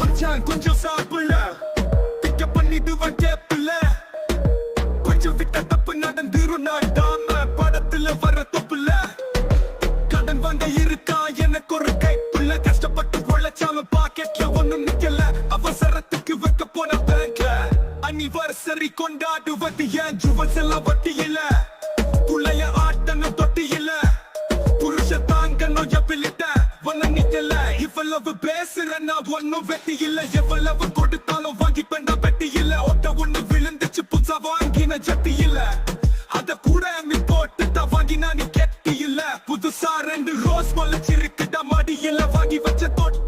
மச்சான் கொஞ்சம் சாப்பிடல பிக்க பண்ணிடுவன் கேப்பில்ல கொஞ்சம் விட்ட தப்பு நடந்துரும் நாடாம படத்துல வர தொப்புல கடன் வாங்க இருக்கா எனக்கு ஒரு கைப்புள்ள கஷ்டப்பட்டு உழைச்சாம பாக்கெட்ல ஒண்ணும் நிக்கல அவசரத்துக்கு வைக்க போன பேங்க்ல அனிவர்சரி கொண்டாடுவது ஏன் ஜுவல்ஸ் எல்லாம் வட்டி இல்ல புள்ளைய ஆட்டணும் தொட்டி இல்ல புருஷ தாங்கணும் எப்பிலிட்ட ஒன்ன நிக்கல இவ்வளவு பேசுறேன்னா ஒன்னும் வெட்டி இல்ல எவ்வளவு கொடுத்தாலும் வாங்கி பெண்ணா வெட்டி இல்ல ஒட்ட ஒண்ணு விழுந்துச்சு புதுசா வாங்கின ஜட்டி இல்ல அத கூட நீ போட்டு தான் வாங்கினா நீ கெட்டி இல்ல புதுசா 2 ரோஸ் முளைச்சிருக்குடா மாடி இல்ல வாங்கி வச்ச தொட்டி